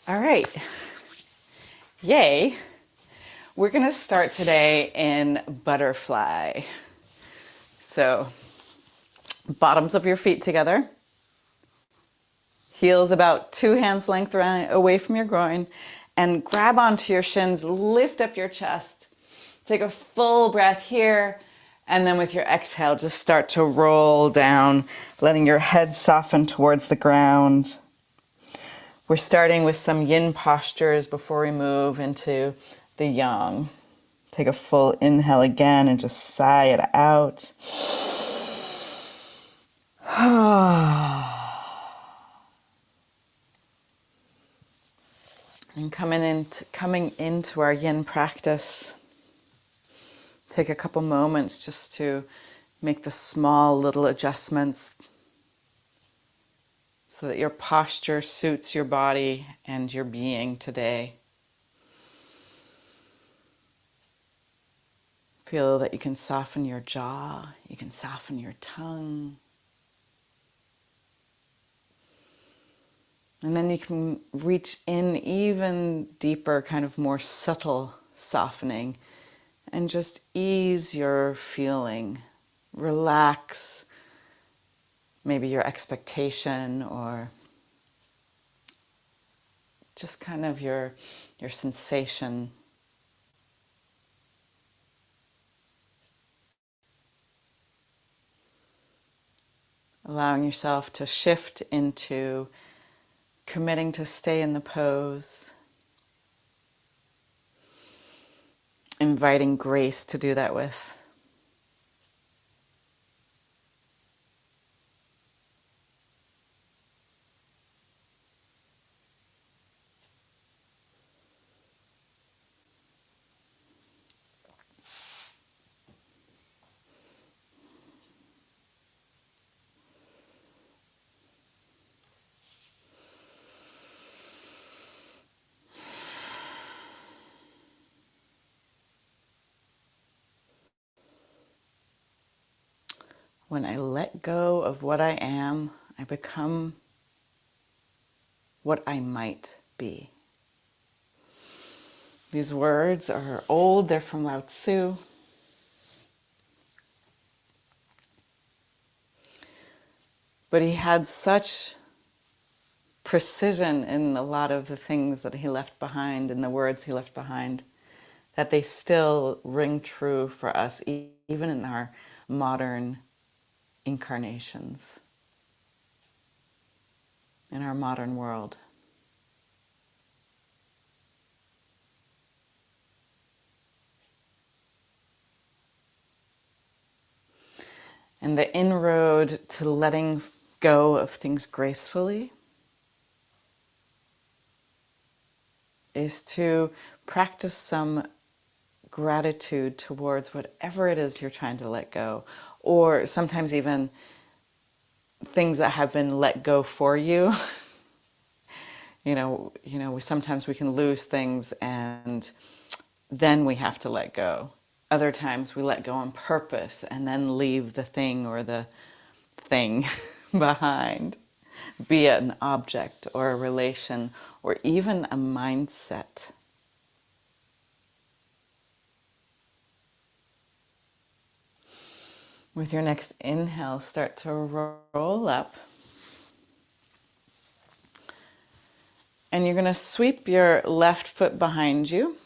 All right. Yay. We're going to start today in butterfly. So, bottoms of your feet together, heels about 2 hands length away from your groin, and grab onto your shins, lift up your chest. Take a full breath here, and then with your exhale, just start to roll down, letting your head soften towards the ground. We're starting with some yin postures before we move into the yang. Take a full inhale again and just sigh it out. And coming into our yin practice, take a couple moments just to make the small little adjustments so that your posture suits your body and your being today. Feel that you can soften your jaw, you can soften your tongue. And then you can reach in even deeper, kind of more subtle softening, and just ease your feeling. Relax maybe your expectation or just kind of your sensation. Allowing yourself to shift into committing to stay in the pose, inviting grace to do that with. When I let go of what I am, I become what I might be. These words are old, they're from Lao Tzu. But he had such precision in a lot of the things that he left behind and the words he left behind that they still ring true for us, even in our modern incarnations, in our modern world. And the inroad to letting go of things gracefully is to practice some gratitude towards whatever it is you're trying to let go, or sometimes even things that have been let go for you. Sometimes we can lose things and then we have to let go. Other times we let go on purpose and then leave the thing or the thing behind, be it an object or a relation or even a mindset. With your next inhale, start to roll up. And you're going to sweep your left foot behind you.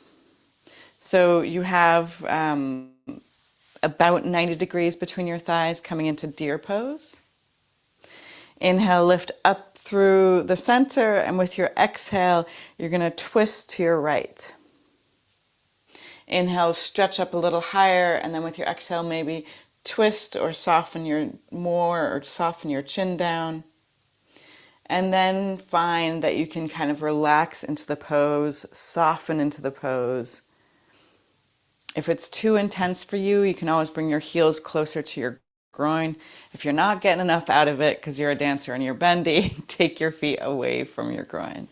So you have about 90 degrees between your thighs, coming into deer pose. Inhale, lift up through the center, and with your exhale, you're going to twist to your right. Inhale, stretch up a little higher, and then with your exhale, maybe twist or soften your chin down. And then find that you can kind of relax into the pose, soften into the pose. If it's too intense for you, you can always bring your heels closer to your groin. If you're not getting enough out of it because you're a dancer and you're bendy, take your feet away from your groin.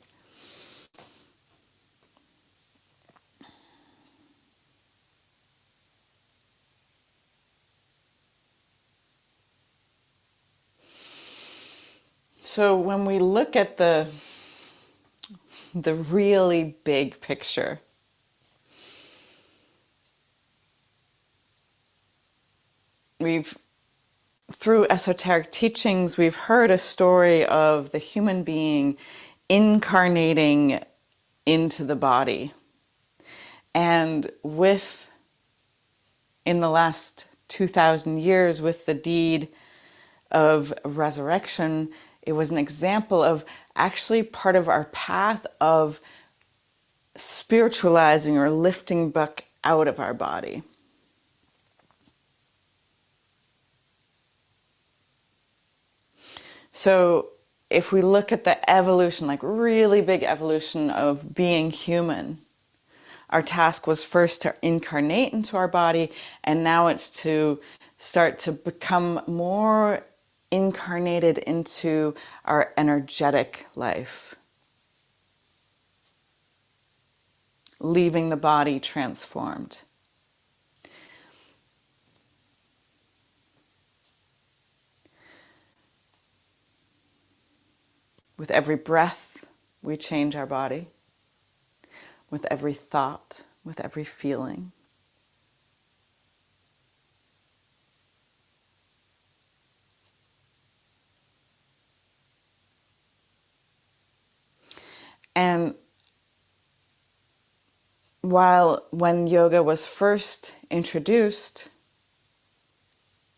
So when we look at the the really big picture. We've, through esoteric teachings, we've heard a story of the human being incarnating into the body. And with, in the last 2,000 years, with the deed of resurrection, it was an example of actually part of our path of spiritualizing or lifting back out of our body. So if we look at the evolution, like really big evolution of being human, our task was first to incarnate into our body, and now it's to start to become more incarnated into our energetic life, leaving the body transformed. With every breath, we change our body. With every thought, with every feeling. And while when yoga was first introduced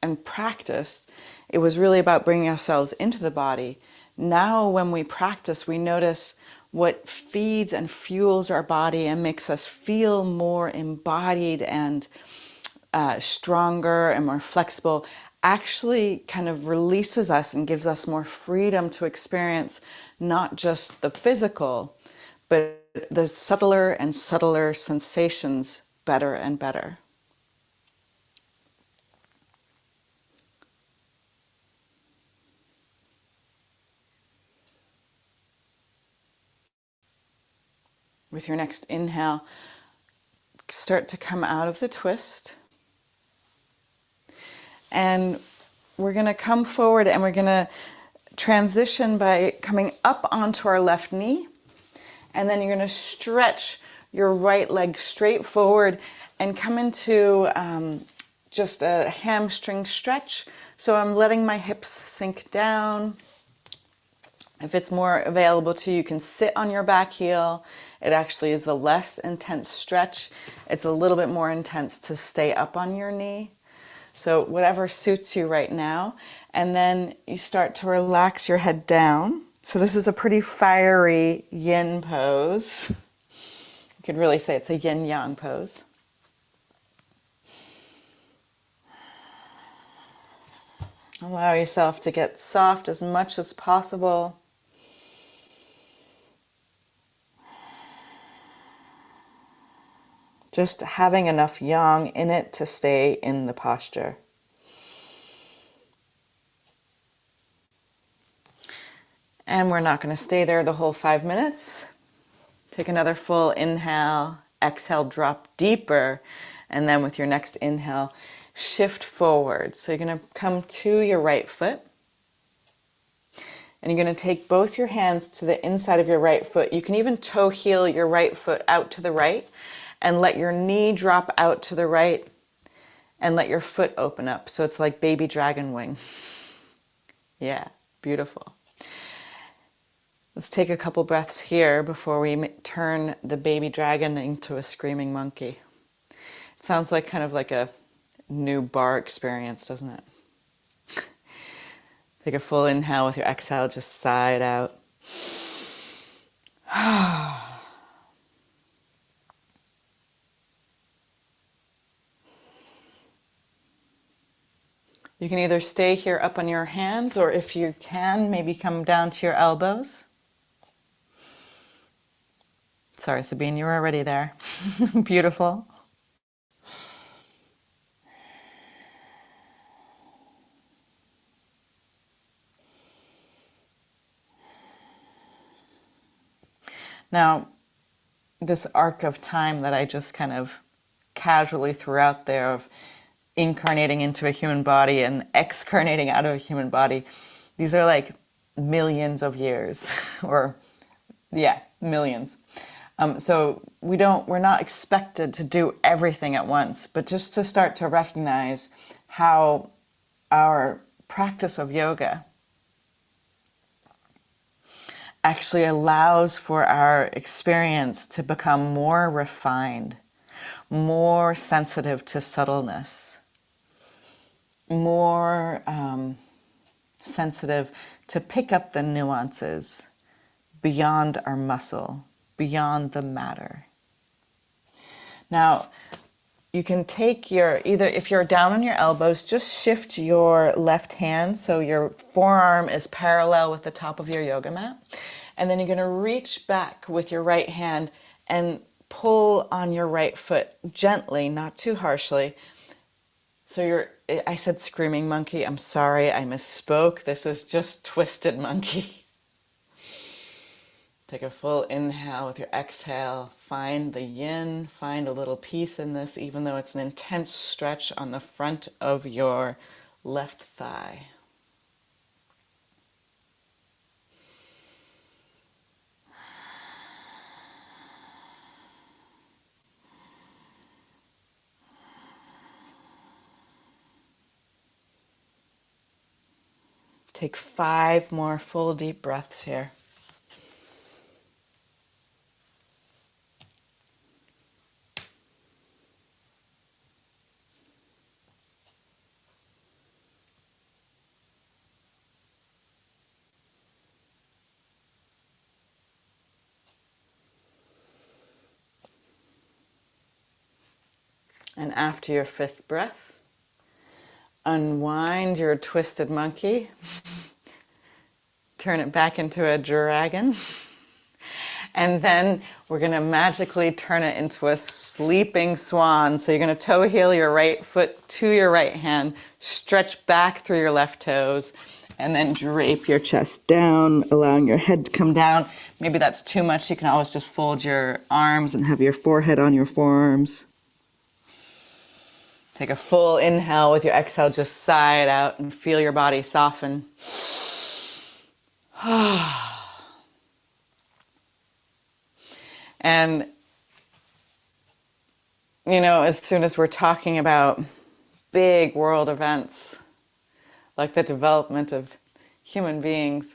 and practiced, it was really about bringing ourselves into the body. Now when we practice, we notice what feeds and fuels our body and makes us feel more embodied and stronger and more flexible, actually kind of releases us and gives us more freedom to experience not just the physical, but the subtler and subtler sensations better and better. With your next inhale, start to come out of the twist. And we're going to come forward and we're going to transition by coming up onto our left knee. And then you're going to stretch your right leg straight forward and come into just a hamstring stretch. So I'm letting my hips sink down. If it's more available to you, you can sit on your back heel. It actually is a less intense stretch. It's a little bit more intense to stay up on your knee. So whatever suits you right now. And then you start to relax your head down. So this is a pretty fiery yin pose. You could really say it's a yin yang pose. Allow yourself to get soft as much as possible. Just having enough yang in it to stay in the posture. And we're not going to stay there the whole 5 minutes. Take another full inhale, exhale, drop deeper, and then with your next inhale, shift forward. So you're going to come to your right foot, and you're going to take both your hands to the inside of your right foot. You can even toe heel your right foot out to the right, and let your knee drop out to the right, and let your foot open up. So it's like baby dragon wing. Yeah, beautiful. Let's take a couple breaths here before we turn the baby dragon into a screaming monkey. It sounds like kind of like a new bar experience, doesn't it? Take a full inhale with your exhale, just sigh it out. You can either stay here up on your hands, or if you can, maybe come down to your elbows. Sorry, Sabine, you were already there. Beautiful. Now, this arc of time that I just kind of casually threw out there of incarnating into a human body and excarnating out of a human body, these are like millions of years or Yeah, millions. So we're not expected to do everything at once, but just to start to recognize how our practice of yoga actually allows for our experience to become more refined, more sensitive to subtleness, more sensitive to pick up the nuances beyond our muscle, beyond the matter. Now, you can take your, either if you're down on your elbows, just shift your left hand so your forearm is parallel with the top of your yoga mat. And then you're going to reach back with your right hand and pull on your right foot gently, not too harshly. So I said screaming monkey. I'm sorry, I misspoke. This is just twisted monkey. Take a full inhale with your exhale. Find the yin, find a little peace in this, even though it's an intense stretch on the front of your left thigh. Take 5 more full deep breaths here. And after your 5th breath, unwind your twisted monkey, turn it back into a dragon, and then we're going to magically turn it into a sleeping swan. So you're going to toe heel your right foot to your right hand, stretch back through your left toes, and then drape your chest down, allowing your head to come down. Maybe that's too much. You can always just fold your arms and have your forehead on your forearms. Take a full inhale with your exhale, just sigh it out and feel your body soften. And, you know, as soon as we're talking about big world events, like the development of human beings,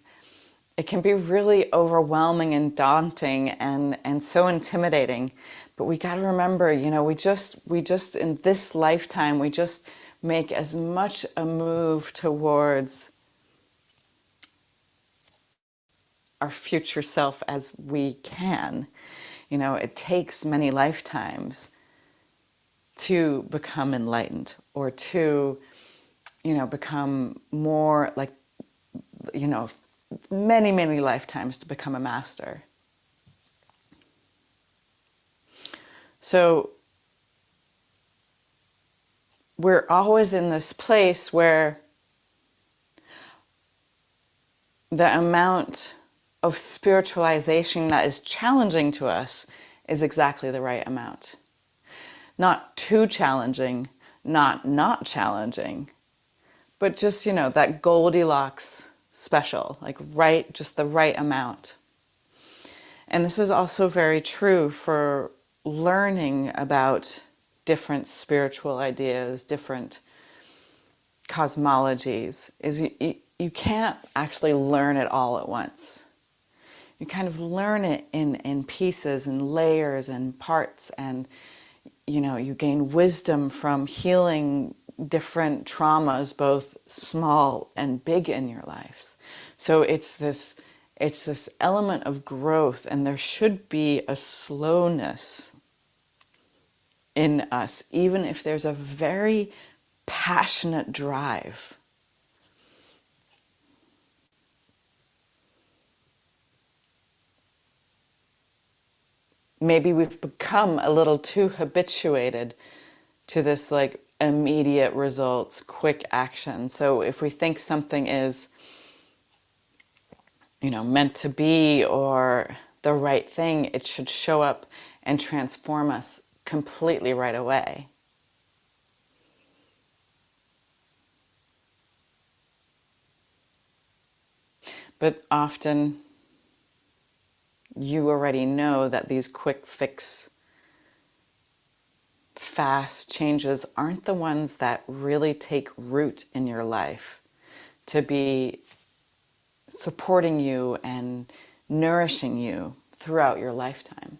it can be really overwhelming and daunting and so intimidating. But we got to remember, you know, we just in this lifetime, we just make as much a move towards our future self as we can. You know, it takes many lifetimes to become enlightened or to, you know, become more like, you know, many, many lifetimes to become a master. So we're always in this place where the amount of spiritualization that is challenging to us is exactly the right amount. Not too challenging, not challenging, but just, you know, that Goldilocks special, like right, just the right amount. And this is also very true for learning about different spiritual ideas, different cosmologies, is you can't actually learn it all at once. You kind of learn it in pieces and layers and parts, and you know, you gain wisdom from healing different traumas, both small and big in your lives. So it's this element of growth, and there should be a slowness in us, even if there's a very passionate drive. Maybe we've become a little too habituated to this like immediate results, quick action. So if we think something is, you know, meant to be or the right thing, it should show up and transform us completely right away. But often You already know that these quick fix, fast changes aren't the ones that really take root in your life to be supporting you and nourishing you throughout your lifetime.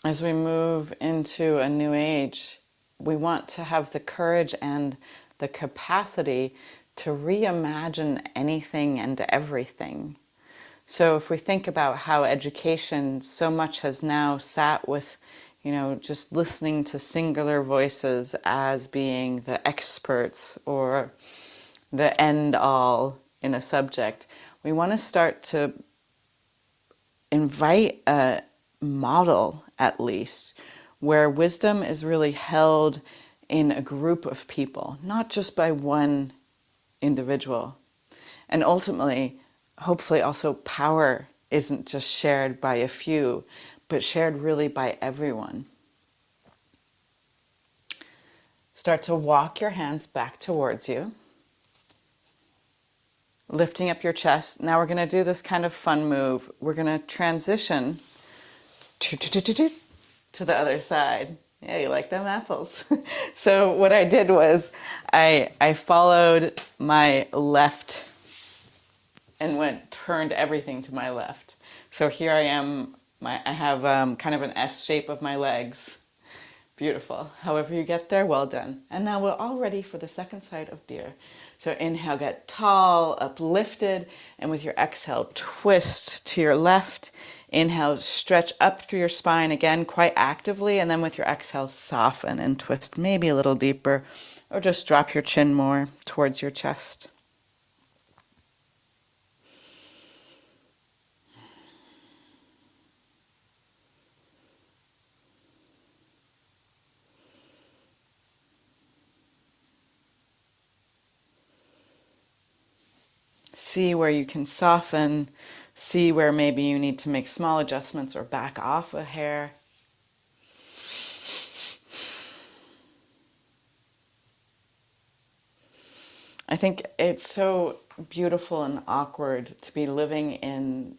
As we move into a new age, we want to have the courage and the capacity to reimagine anything and everything. So if we think about how education so much has now sat with, just listening to singular voices as being the experts or the end all in a subject, we want to start to invite a model, at least, where wisdom is really held in a group of people, not just by one individual. And ultimately, hopefully, also power isn't just shared by a few, but shared really by everyone. Start to walk your hands back towards you, lifting up your chest. Now we're going to do this kind of fun move. We're going to transition to the other side. Yeah, you like them apples. So what I did was I followed my left and turned everything to my left. So here I am. I have kind of an S shape of my legs. Beautiful. However you get there, well done. And now we're all ready for the second side of deer. So inhale, get tall, uplifted, and with your exhale, twist to your left. Inhale, stretch up through your spine again quite actively, and then with your exhale, soften and twist maybe a little deeper, or just drop your chin more towards your chest. See where you can soften, see where maybe you need to make small adjustments or back off a hair. I think it's so beautiful and awkward to be living in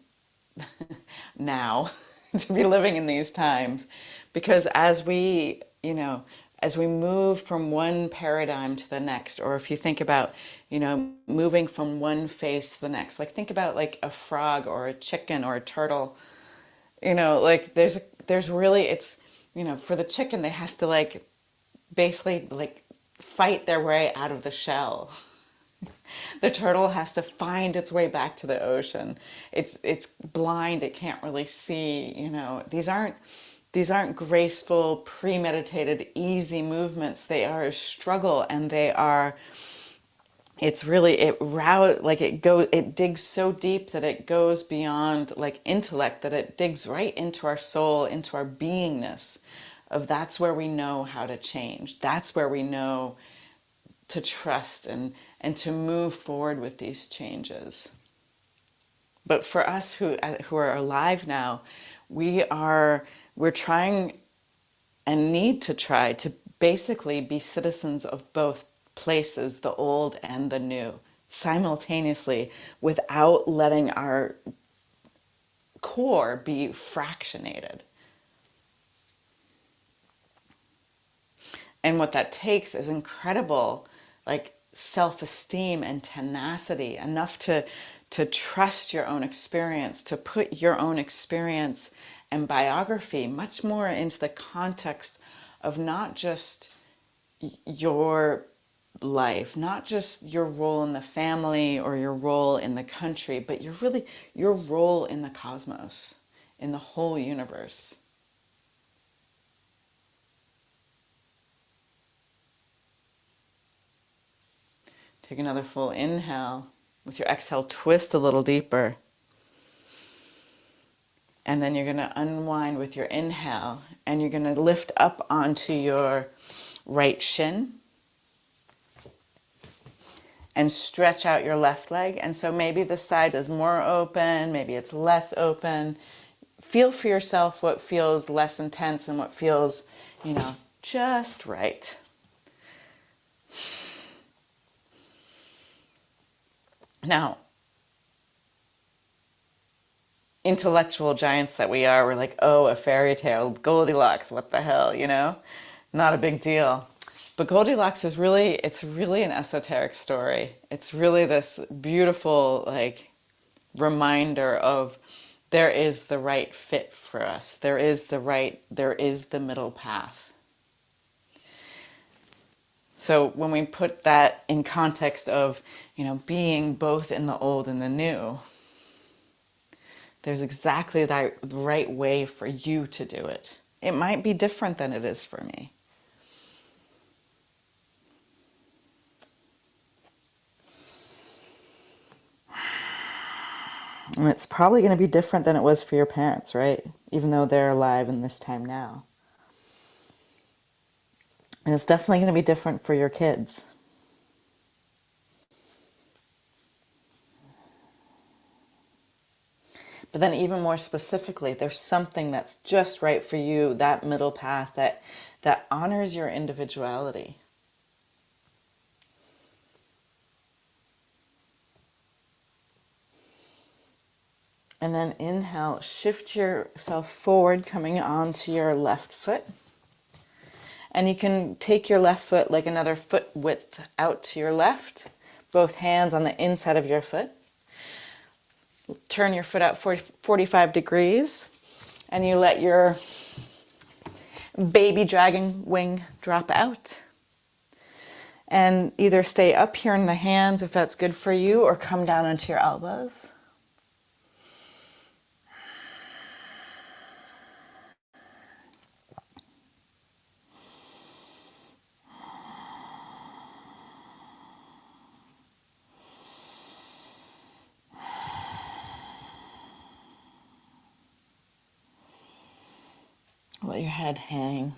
now, to be living in these times, because as we move from one paradigm to the next, or if you think about, moving from one phase to the next, like think about like a frog or a chicken or a turtle, like there's really, it's, for the chicken, they have to like basically like fight their way out of the shell. The turtle has to find its way back to the ocean. It's blind, it can't really see, these aren't graceful, premeditated, easy movements. They are a struggle, and it's really, it digs so deep that it goes beyond like intellect, that it digs right into our soul, into our beingness. That's where we know how to change. That's where we know to trust and to move forward with these changes. But for us who are alive now, we're trying and need to try to basically be citizens of both places, the old and the new, simultaneously, without letting our core be fractionated. And what that takes is incredible, like self-esteem and tenacity, enough to trust your own experience, to put your own experience and biography much more into the context of not just your life, not just your role in the family or your role in the country, but your role in the cosmos, in the whole universe. Take another full inhale. With your exhale, twist a little deeper. And then you're going to unwind with your inhale, and you're going to lift up onto your right shin and stretch out your left leg. And so maybe the side is more open, maybe it's less open. Feel for yourself what feels less intense and what feels, just right. Now, intellectual giants that we are, we're like, oh, a fairy tale, Goldilocks, what the hell, Not a big deal. But Goldilocks it's really an esoteric story. It's really this beautiful, reminder of there is the right fit for us. There is the middle path. So when we put that in context of, being both in the old and the new, there's exactly that right way for you to do it. It might be different than it is for me. And it's probably going to be different than it was for your parents, right? Even though they're alive in this time now. And it's definitely going to be different for your kids. But then even more specifically, there's something that's just right for you, that middle path that honors your individuality. And then inhale, shift yourself forward, coming onto your left foot. And you can take your left foot like another foot width out to your left, both hands on the inside of your foot. Turn your foot out 45 degrees, and you let your baby dragon wing drop out. And either stay up here in the hands if that's good for you, or come down onto your elbows. Let your head hang.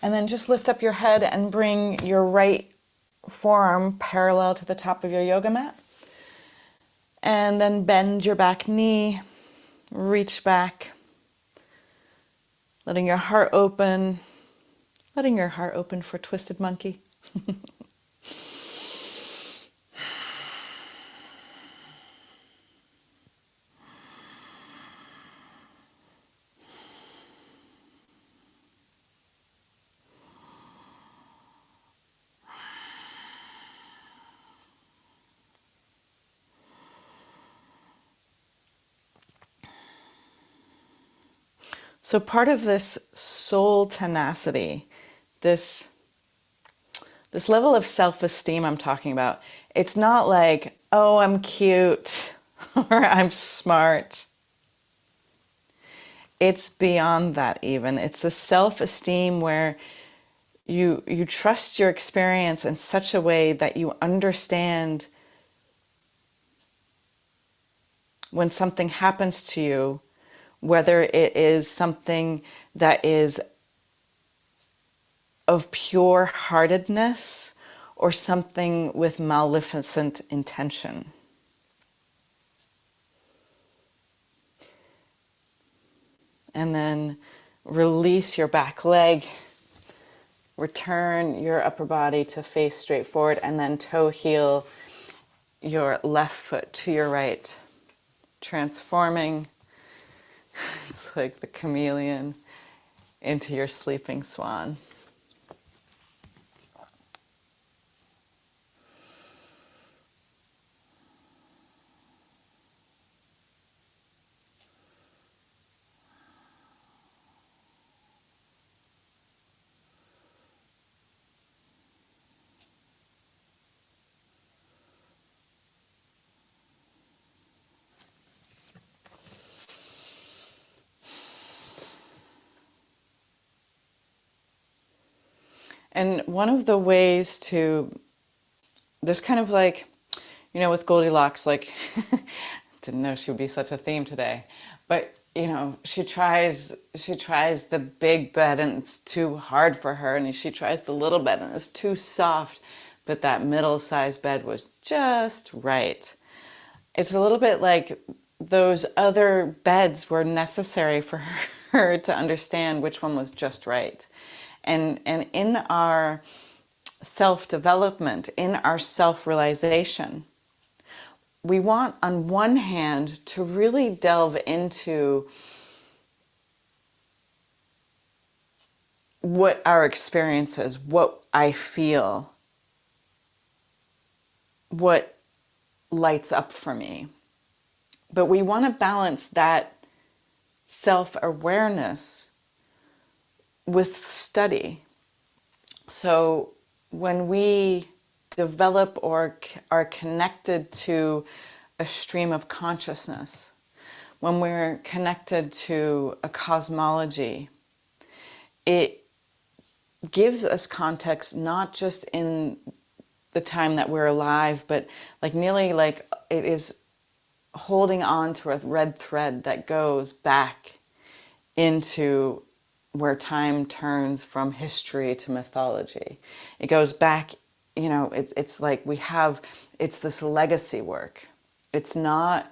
And then just lift up your head and bring your right forearm parallel to the top of your yoga mat. And then bend your back knee, reach back, letting your heart open for twisted monkey. So part of this soul tenacity, this level of self-esteem I'm talking about, it's not like, oh, I'm cute or I'm smart. It's beyond that even. It's a self-esteem where you trust your experience in such a way that you understand when something happens to you, whether it is something that is of pure heartedness or something with maleficent intention. And then release your back leg, return your upper body to face straight forward, and then toe heel your left foot to your right, transforming, it's like the chameleon, into your sleeping swan. And one of the ways to, there's kind of like, with Goldilocks, like, didn't know she would be such a theme today, but she tries the big bed and it's too hard for her, and she tries the little bed and it's too soft, but that middle-sized bed was just right. It's a little bit like those other beds were necessary for her to understand which one was just right. And in our self-development, in our self-realization, we want, on one hand, to really delve into what our experience is, what I feel, what lights up for me. But we want to balance that self-awareness with study. So when we develop or are connected to a stream of consciousness, when we're connected to a cosmology, it gives us context not just in the time that we're alive, but like nearly like it is holding on to a red thread that goes back into where time turns from history to mythology. It goes back, it's like it's this legacy work. It's not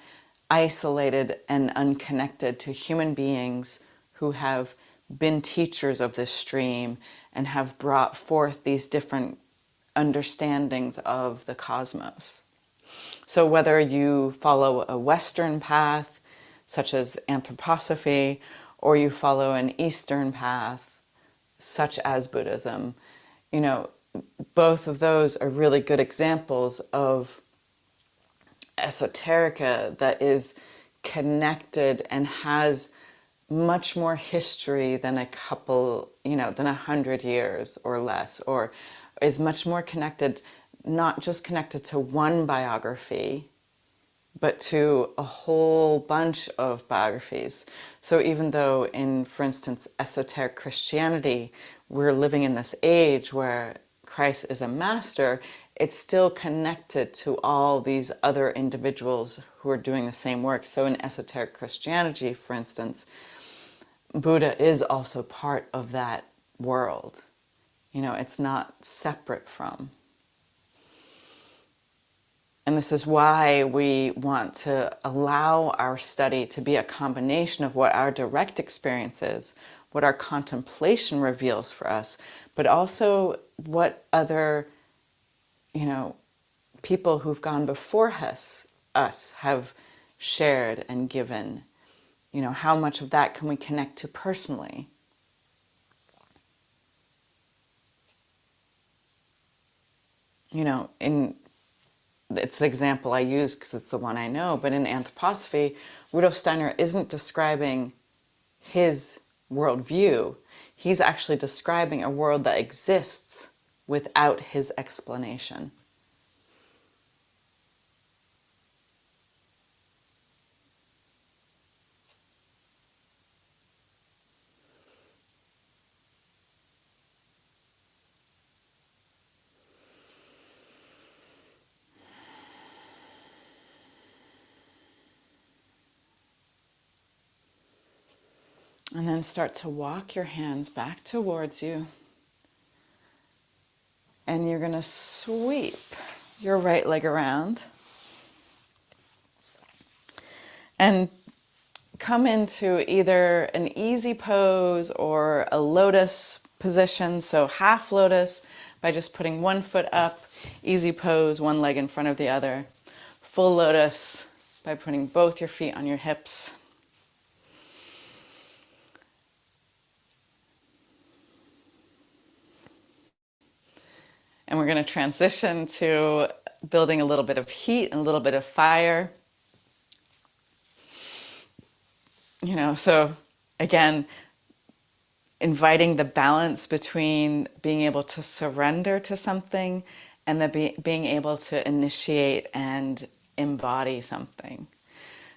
isolated and unconnected to human beings who have been teachers of this stream and have brought forth these different understandings of the cosmos. So whether you follow a Western path, such as anthroposophy, or you follow an Eastern path, such as Buddhism, both of those are really good examples of esoterica that is connected and has much more history than than 100 years or less, or is much more connected, not just connected to one biography, but to a whole bunch of biographies. So even though in, for instance, esoteric Christianity, we're living in this age where Christ is a master, it's still connected to all these other individuals who are doing the same work. So in esoteric Christianity, for instance, Buddha is also part of that world. It's not separate from. And this is why we want to allow our study to be a combination of what our direct experience is, what our contemplation reveals for us, but also what other, people who've gone before us have shared and given. How much of that can we connect to personally? It's the example I use because it's the one I know, but in anthroposophy, Rudolf Steiner isn't describing his worldview. He's actually describing a world that exists without his explanation. And then start to walk your hands back towards you. And you're going to sweep your right leg around and come into either an easy pose or a lotus position. So half lotus by just putting one foot up, easy pose, one leg in front of the other. Full lotus by putting both your feet on your hips. And we're going to transition to building a little bit of heat and a little bit of fire. So again, inviting the balance between being able to surrender to something and being able to initiate and embody something.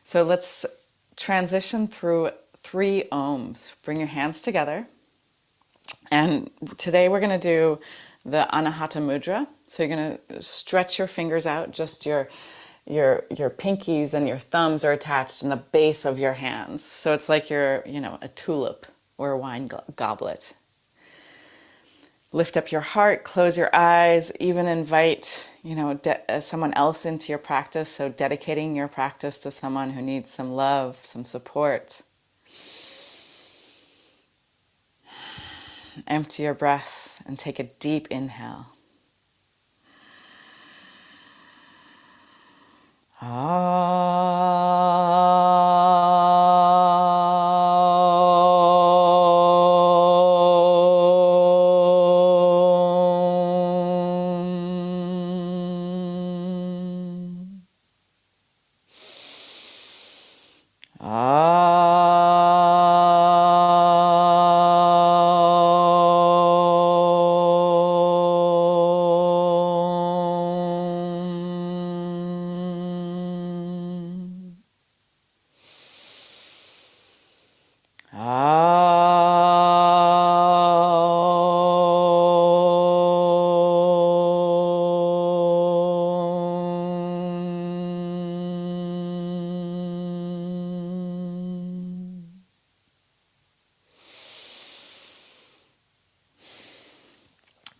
So let's transition through 3 ohms. Bring your hands together And today we're going to do the Anahata Mudra. So you're going to stretch your fingers out, just your pinkies and your thumbs are attached in the base of your hands. So it's like you're, a tulip or a wine goblet. Lift up your heart, close your eyes, even invite, someone else into your practice. So dedicating your practice to someone who needs some love, some support. Empty your breath and take a deep inhale.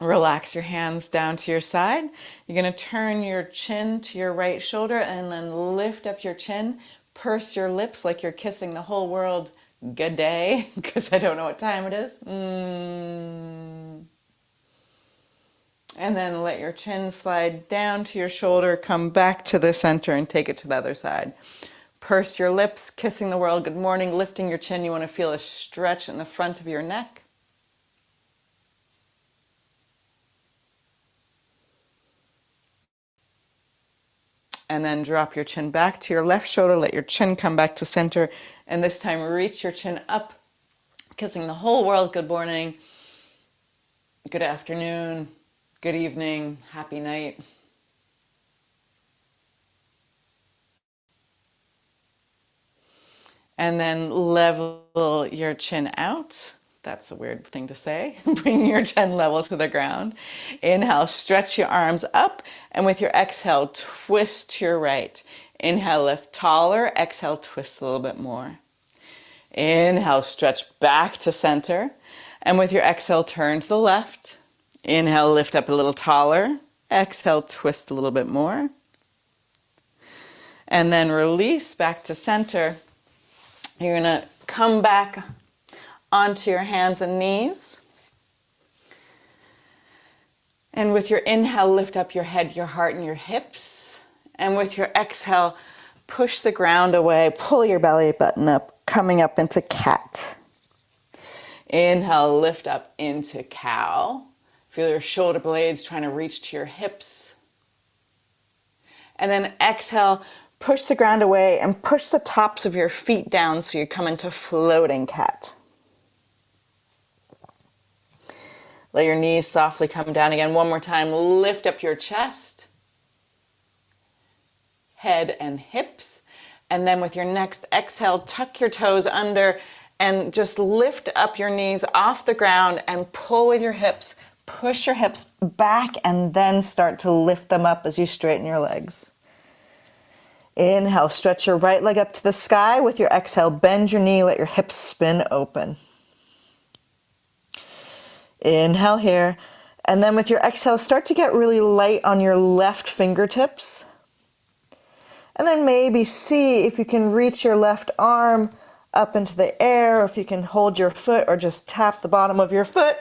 Relax your hands down to your side. You're going to turn your chin to your right shoulder and then lift up your chin. Purse your lips like you're kissing the whole world good day, because I don't know what time it is. And then let your chin slide down to your shoulder, come back to the center and take it to the other side. Purse your lips, kissing the world good morning, lifting your chin. You want to feel a stretch in the front of your neck. And then drop your chin back to your left shoulder. Let your chin come back to center. And this time reach your chin up, kissing the whole world good morning, good afternoon, good evening, happy night. And then level your chin out. That's a weird thing to say. Bring your chin level to the ground. Inhale, stretch your arms up. And with your exhale, twist to your right. Inhale, lift taller. Exhale, twist a little bit more. Inhale, stretch back to center. And with your exhale, turn to the left. Inhale, lift up a little taller. Exhale, twist a little bit more. And then release back to center. You're going to come back onto your hands and knees. And with your inhale, lift up your head, your heart, and your hips. And with your exhale, push the ground away, pull your belly button up, coming up into cat. Inhale, lift up into cow. Feel your shoulder blades trying to reach to your hips. And then exhale, push the ground away and push the tops of your feet down so you come into floating cat. Let your knees softly come down again. One more time, lift up your chest, head and hips. And then with your next exhale, tuck your toes under and just lift up your knees off the ground and pull with your hips. Push your hips back and then start to lift them up as you straighten your legs. Inhale, stretch your right leg up to the sky. With your exhale, bend your knee, let your hips spin open. Inhale here. And then with your exhale, start to get really light on your left fingertips. And then maybe see if you can reach your left arm up into the air, or if you can hold your foot or just tap the bottom of your foot.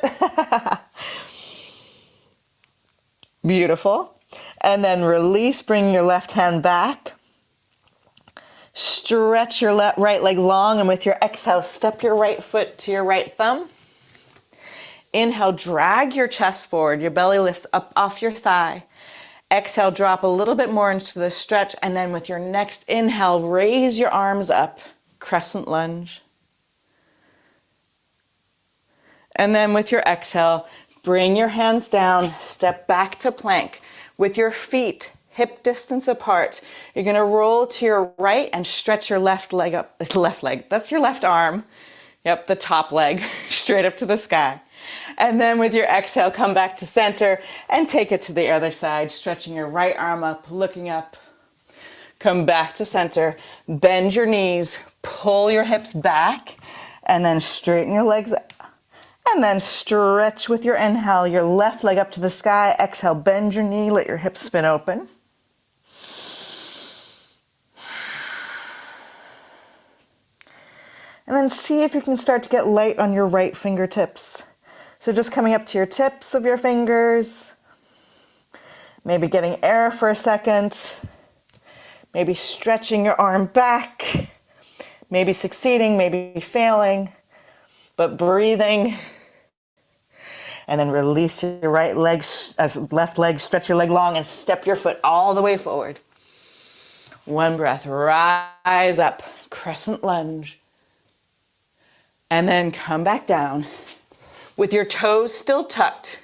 Beautiful. And then release, bring your left hand back. Stretch your right leg long, and with your exhale, step your right foot to your right thumb. Inhale, drag your chest forward. Your belly lifts up off your thigh. Exhale, drop a little bit more into the stretch, and then with your next inhale, raise your arms up, crescent lunge. And then with your exhale, bring your hands down, step back to plank. With your feet hip distance apart, you're going to roll to your right and stretch your left leg, that's your left arm. Yep, the top leg, straight up to the sky. And then with your exhale, come back to center and take it to the other side, stretching your right arm up, looking up. Come back to center, bend your knees, pull your hips back, and then straighten your legs up. And then stretch with your inhale, your left leg up to the sky. Exhale, bend your knee, let your hips spin open. And then see if you can start to get light on your right fingertips. So just coming up to your tips of your fingers, maybe getting air for a second, maybe stretching your arm back, maybe succeeding, maybe failing, but breathing. And then release your right leg, as left leg, stretch your leg long and step your foot all the way forward. One breath, rise up, crescent lunge. And then come back down. With your toes still tucked,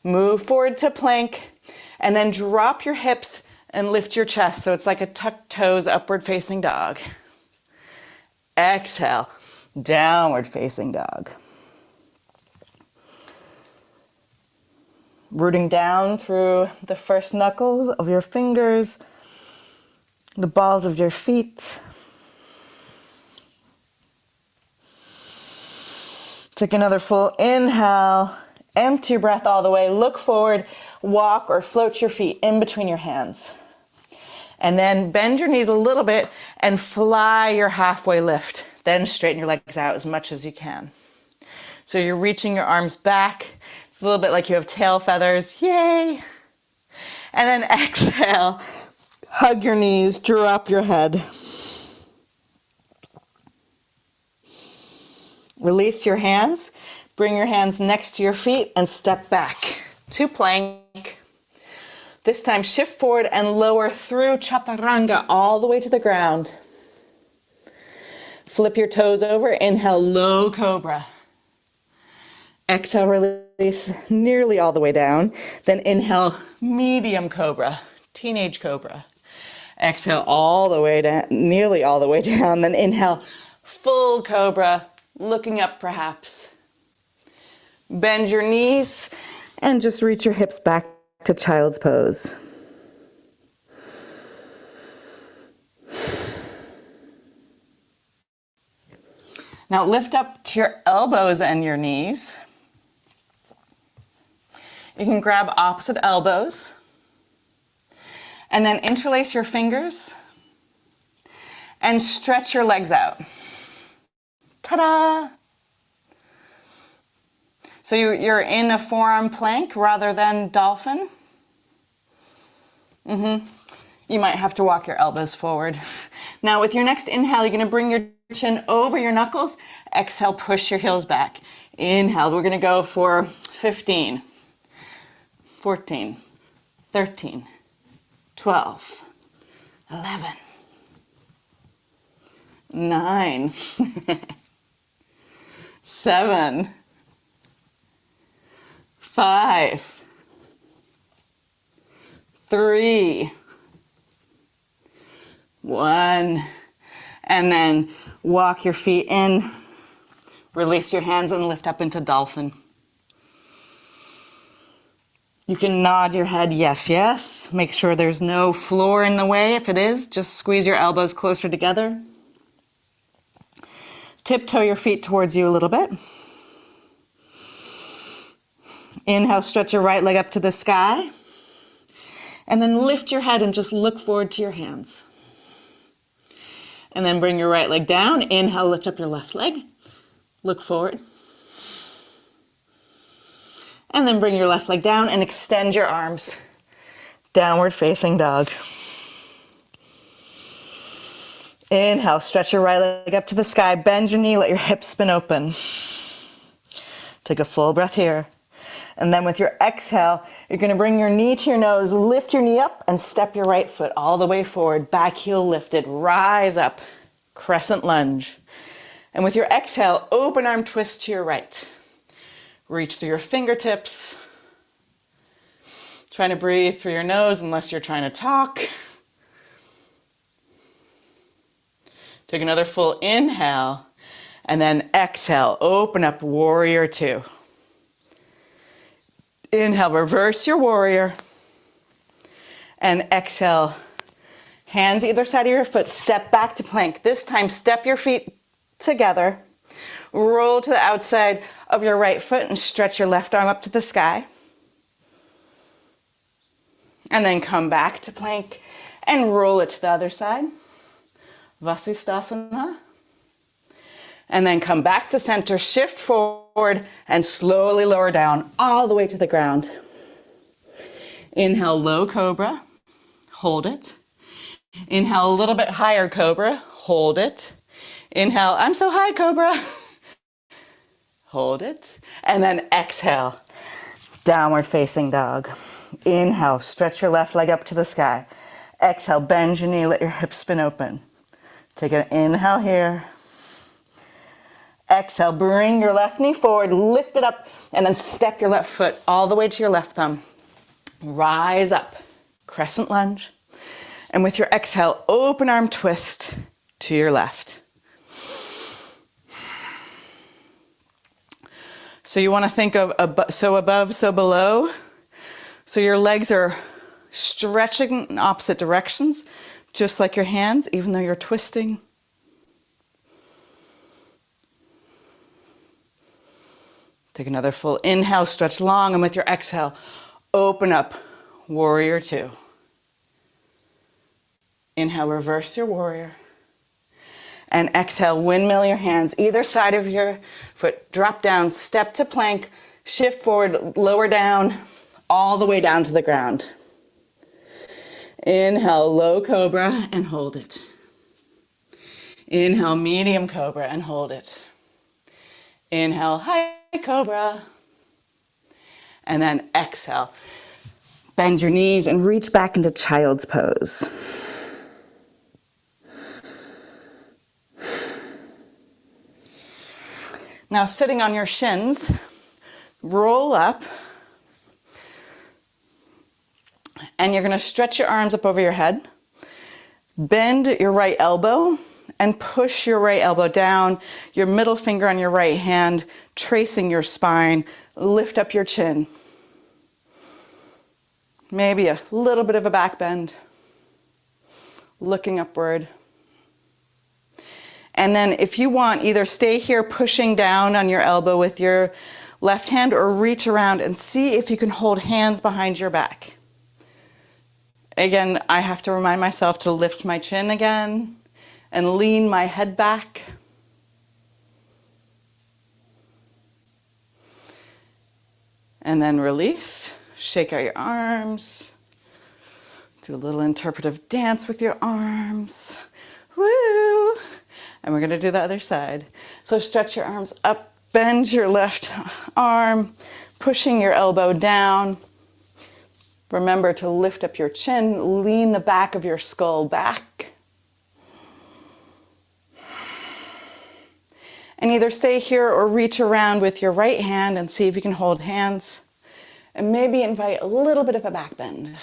move forward to plank, and then drop your hips and lift your chest. So it's like a tucked toes, upward facing dog. Exhale, downward facing dog. Rooting down through the first knuckle of your fingers, the balls of your feet. Take another full inhale, empty your breath all the way, look forward, walk or float your feet in between your hands. And then bend your knees a little bit and fly your halfway lift. Then straighten your legs out as much as you can. So you're reaching your arms back. It's a little bit like you have tail feathers. Yay! And then exhale, hug your knees, drop your head. Release your hands. Bring your hands next to your feet and step back to plank. This time shift forward and lower through chaturanga all the way to the ground. Flip your toes over. Inhale, low cobra. Exhale, release nearly all the way down. Then inhale, medium cobra, teenage cobra. Exhale all the way down, nearly all the way down. Then inhale, full cobra, looking up perhaps. Bend your knees and just reach your hips back to child's pose. Now lift up to your elbows and your knees. You can grab opposite elbows and then interlace your fingers and stretch your legs out. Ta-da! So you're in a forearm plank rather than dolphin. You might have to walk your elbows forward. Now with your next inhale, you're gonna bring your chin over your knuckles. Exhale, push your heels back. Inhale, we're gonna go for 15. 14, 13, 12, 11, 9, 7, 5, 3, 1, and then walk your feet in, release your hands and lift up into dolphin. You can nod your head, yes, yes. Make sure there's no floor in the way. If it is, just squeeze your elbows closer together. Tiptoe your feet towards you a little bit. Inhale, stretch your right leg up to the sky. And then lift your head and just look forward to your hands. And then bring your right leg down. Inhale, lift up your left leg. Look forward. And then bring your left leg down and extend your arms. Downward facing dog. Inhale, stretch your right leg up to the sky. Bend your knee, let your hips spin open. Take a full breath here. And then with your exhale, you're gonna bring your knee to your nose, lift your knee up and step your right foot all the way forward. Back heel lifted, rise up, crescent lunge. And with your exhale, open arm twist to your right. Reach through your fingertips. Trying to breathe through your nose unless you're trying to talk. Take another full inhale and then exhale. Open up, warrior two. Inhale, reverse your warrior. And exhale, hands either side of your foot, step back to plank. This time, step your feet together. Roll to the outside of your right foot and stretch your left arm up to the sky. And then come back to plank and roll it to the other side. Vasisthasana. And then come back to center, shift forward, and slowly lower down all the way to the ground. Inhale, low cobra. Hold it. Inhale, a little bit higher cobra. Hold it. Inhale, I'm so high, cobra. Hold it. And then exhale, downward facing dog. Inhale, stretch your left leg up to the sky. Exhale, bend your knee, let your hips spin open. Take an inhale here. Exhale, bring your left knee forward, lift it up, and then step your left foot all the way to your left thumb. Rise up, crescent lunge. And with your exhale, open arm twist to your left. So you want to think of so above, so below. So your legs are stretching in opposite directions, just like your hands, even though you're twisting. Take another full inhale, stretch long, and with your exhale, open up, warrior two. Inhale, reverse your warrior. And exhale, windmill your hands, either side of your foot. Drop down, step to plank, shift forward, lower down, all the way down to the ground. Inhale, low cobra, and hold it. Inhale, medium cobra, and hold it. Inhale, high cobra. And then exhale. Bend your knees and reach back into child's pose. Now sitting on your shins, roll up. And you're going to stretch your arms up over your head. Bend your right elbow and push your right elbow down, your middle finger on your right hand, tracing your spine. Lift up your chin. Maybe a little bit of a back bend. Looking upward. And then if you want, either stay here pushing down on your elbow with your left hand or reach around and see if you can hold hands behind your back. Again, I have to remind myself to lift my chin again and lean my head back. And then release, shake out your arms. Do a little interpretive dance with your arms. Woo! And we're gonna do the other side. So stretch your arms up, bend your left arm, pushing your elbow down. Remember to lift up your chin, lean the back of your skull back. And either stay here or reach around with your right hand and see if you can hold hands. And maybe invite a little bit of a back bend.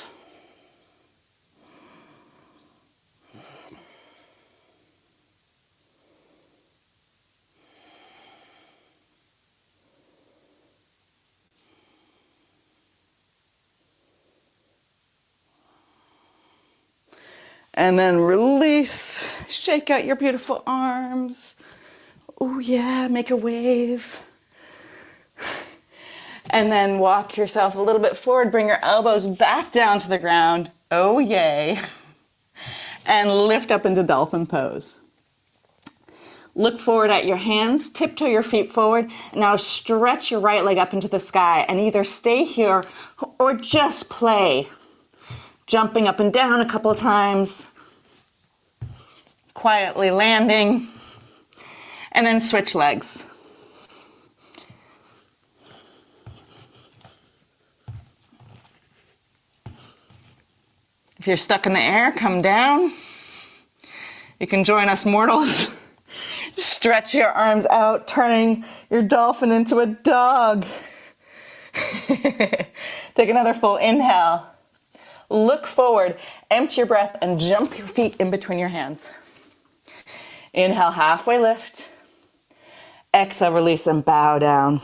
And then release, shake out your beautiful arms. Oh yeah, make a wave. And then walk yourself a little bit forward, bring your elbows back down to the ground. Oh yay. And lift up into dolphin pose. Look forward at your hands, tiptoe your feet forward. Now stretch your right leg up into the sky and either stay here or just play. Jumping up and down a couple of times, quietly landing, and then switch legs. If you're stuck in the air, come down. You can join us mortals. Stretch your arms out, turning your dolphin into a dog. Take another full inhale. Look forward, empty your breath, and jump your feet in between your hands. Inhale, halfway lift. Exhale, release and bow down.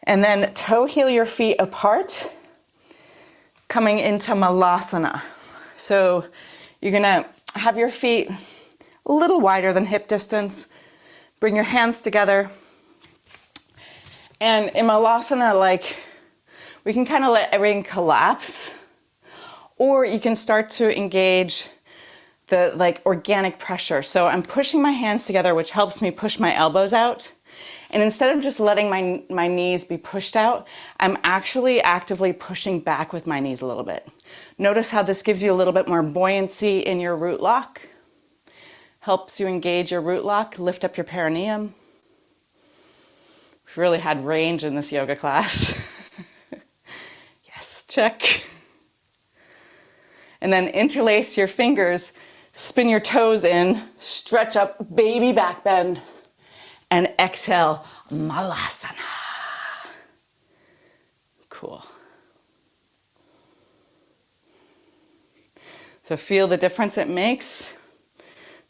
And then toe heel your feet apart, coming into malasana. So you're gonna have your feet a little wider than hip distance. Bring your hands together. And in malasana, like, we can kind of let everything collapse, or you can start to engage the like organic pressure. So I'm pushing my hands together, which helps me push my elbows out. And instead of just letting my knees be pushed out, I'm actually actively pushing back with my knees a little bit. Notice how this gives you a little bit more buoyancy in your root lock. Helps you engage your root lock, lift up your perineum. We've really had range in this yoga class. Yes, check. And then interlace your fingers, spin your toes in, stretch up, baby back bend. And exhale, malasana. Cool. So feel the difference it makes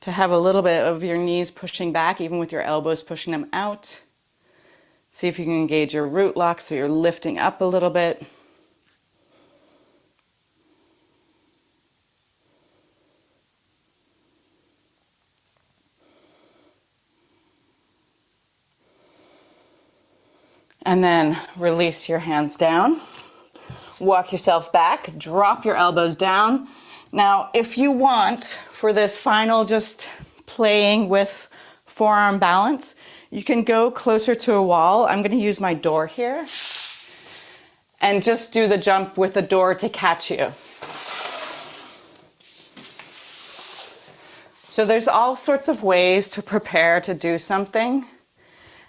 to have a little bit of your knees pushing back, even with your elbows pushing them out. See if you can engage your root lock so you're lifting up a little bit. And then release your hands down. Walk yourself back, drop your elbows down. Now, if you want, for this final just playing with forearm balance, you can go closer to a wall. I'm gonna use my door here and just do the jump with the door to catch you. So there's all sorts of ways to prepare to do something.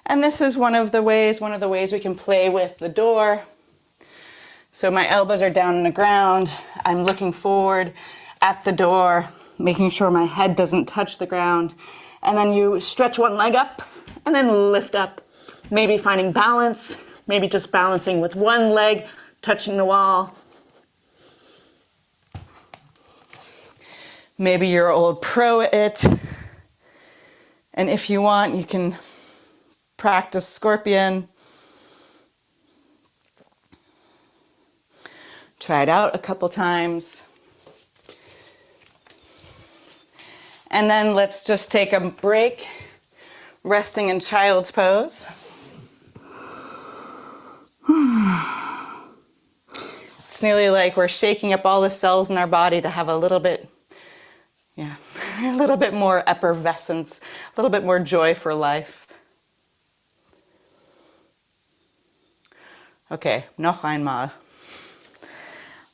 And this is one of the ways we can play with the door. So my elbows are down on the ground. I'm looking forward at the door, making sure my head doesn't touch the ground. And then you stretch one leg up and then lift up. Maybe finding balance, maybe just balancing with one leg touching the wall. Maybe you're old pro at it. And if you want, you can practice scorpion. Try it out a couple times. And then let's just take a break, resting in child's pose. It's nearly like we're shaking up all the cells in our body to have a little bit, a little bit more effervescence, a little bit more joy for life. Okay, noch einmal.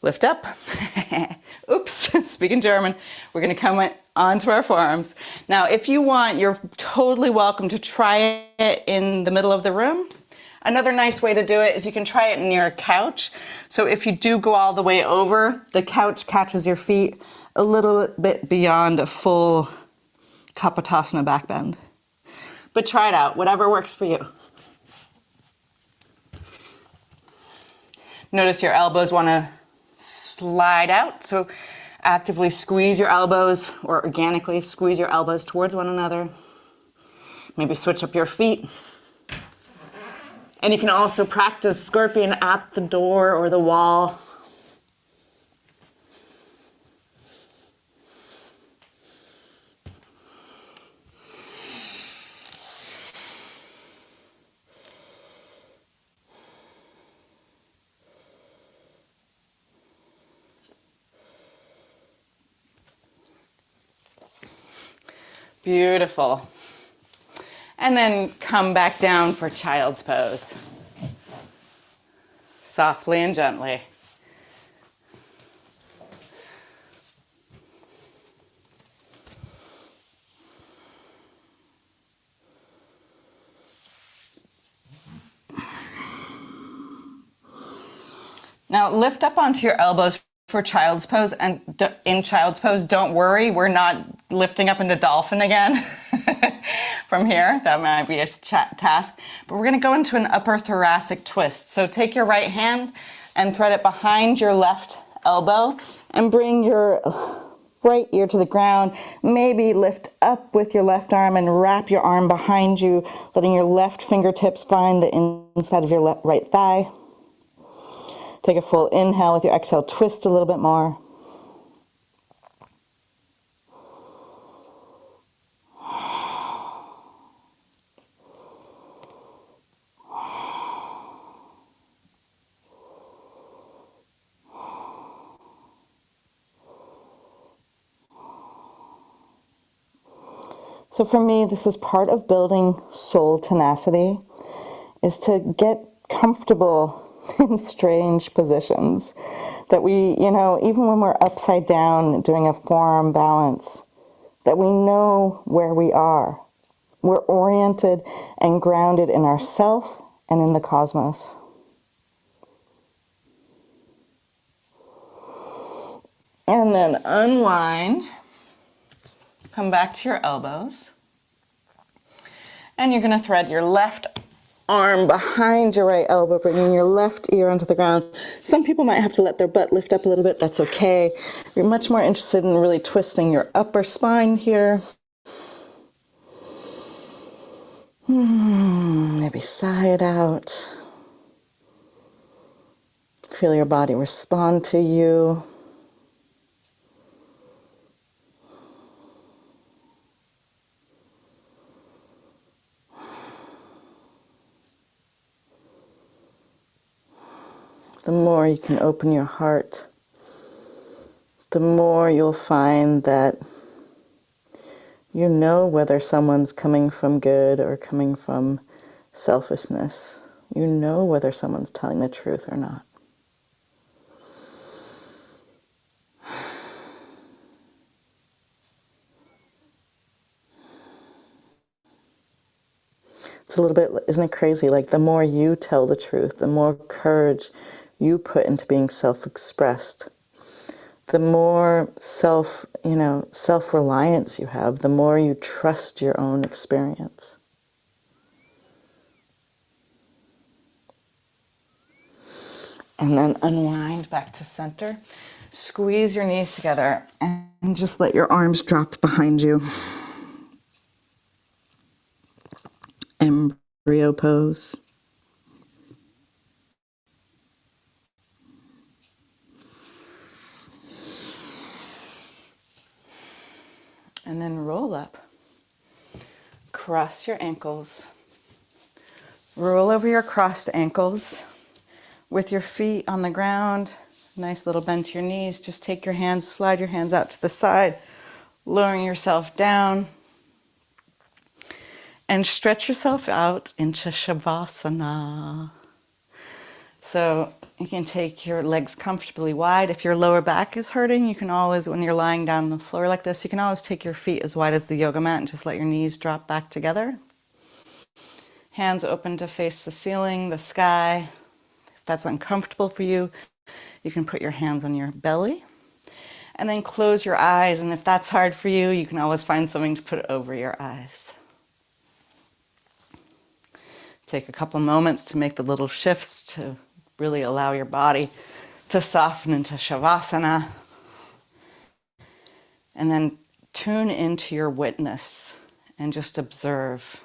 Lift up. Oops, speaking German. We're gonna come onto our forearms. Now, if you want, you're totally welcome to try it in the middle of the room. Another nice way to do it is you can try it near a couch. So if you do go all the way over, the couch catches your feet a little bit beyond a full Kapotasana back bend. But try it out, whatever works for you. Notice your elbows want to slide out, so actively squeeze your elbows, or organically squeeze your elbows towards one another. Maybe switch up your feet. And you can also practice scorpion at the door or the wall. Beautiful. And then come back down for child's pose. Softly and gently. Now lift up onto your elbows for child's pose, and in child's pose, don't worry, we're not lifting up into dolphin again from here. That might be a task, but we're gonna go into an upper thoracic twist. So take your right hand and thread it behind your left elbow and bring your right ear to the ground. Maybe lift up with your left arm and wrap your arm behind you, letting your left fingertips find the inside of your right thigh. Take a full inhale. With your exhale, twist a little bit more. So for me, this is part of building soul tenacity, is to get comfortable in strange positions. That we, even when we're upside down doing a forearm balance, that we know where we are. We're oriented and grounded in ourself and in the cosmos. And then unwind. Come back to your elbows. And you're going to thread your left arm behind your right elbow, bringing your left ear onto the ground. Some people might have to let their butt lift up a little bit. That's okay. You're much more interested in really twisting your upper spine here. Maybe sigh it out. Feel your body respond to you. The more you can open your heart, the more you'll find that you know whether someone's coming from good or coming from selfishness. You know whether someone's telling the truth or not. It's a little bit, isn't it crazy? Like the more you tell the truth, the more courage you put into being self-expressed, the more self-reliance you have, the more you trust your own experience. And then unwind back to center. Squeeze your knees together and just let your arms drop behind you. Embryo pose. And then roll up. Cross your ankles. Roll over your crossed ankles with your feet on the ground. Nice little bend to your knees. Just take your hands, slide your hands out to the side, lowering yourself down. And stretch yourself out into Shavasana. So you can take your legs comfortably wide. If your lower back is hurting, you can always, when you're lying down on the floor like this, you can always take your feet as wide as the yoga mat and just let your knees drop back together. Hands open to face the ceiling, the sky. If that's uncomfortable for you, you can put your hands on your belly. And then close your eyes. And if that's hard for you, you can always find something to put over your eyes. Take a couple moments to make the little shifts to really allow your body to soften into Shavasana. And then tune into your witness and just observe.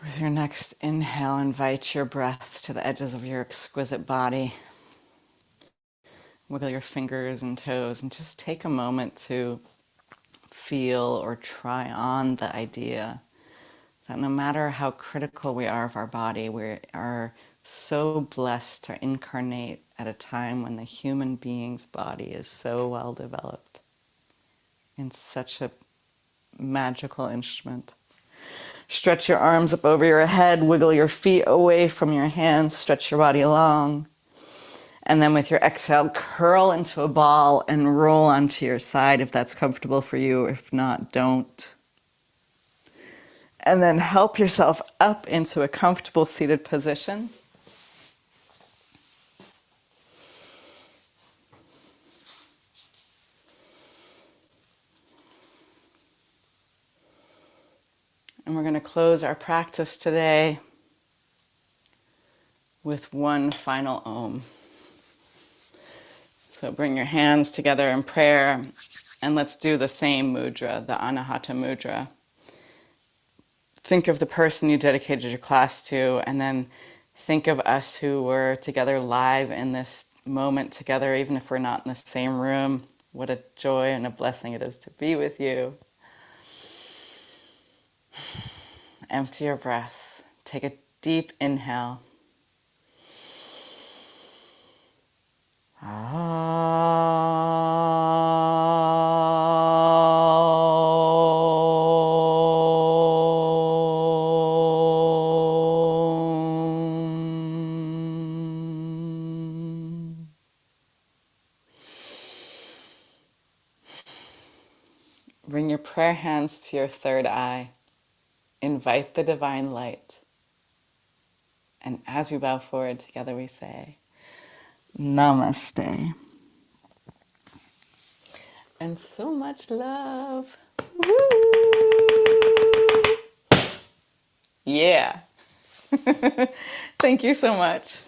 With your next inhale, invite your breath to the edges of your exquisite body. Wiggle your fingers and toes and just take a moment to feel or try on the idea that no matter how critical we are of our body, we are so blessed to incarnate at a time when the human being's body is so well developed in such a magical instrument. Stretch your arms up over your head, wiggle your feet away from your hands, stretch your body long. And then with your exhale, curl into a ball and roll onto your side if that's comfortable for you. If not, don't. And then help yourself up into a comfortable seated position. And we're going to close our practice today with one final Om. So bring your hands together in prayer and let's do the same mudra, the Anahata mudra. Think of the person you dedicated your class to, and then think of us who were together live in this moment together, even if we're not in the same room. What a joy and a blessing it is to be with you. Empty your breath. Take a deep inhale. Bring your prayer hands to your third eye. Invite the divine light. And as we bow forward together, we say, Namaste. And so much love. Woo! Yeah. Thank you so much.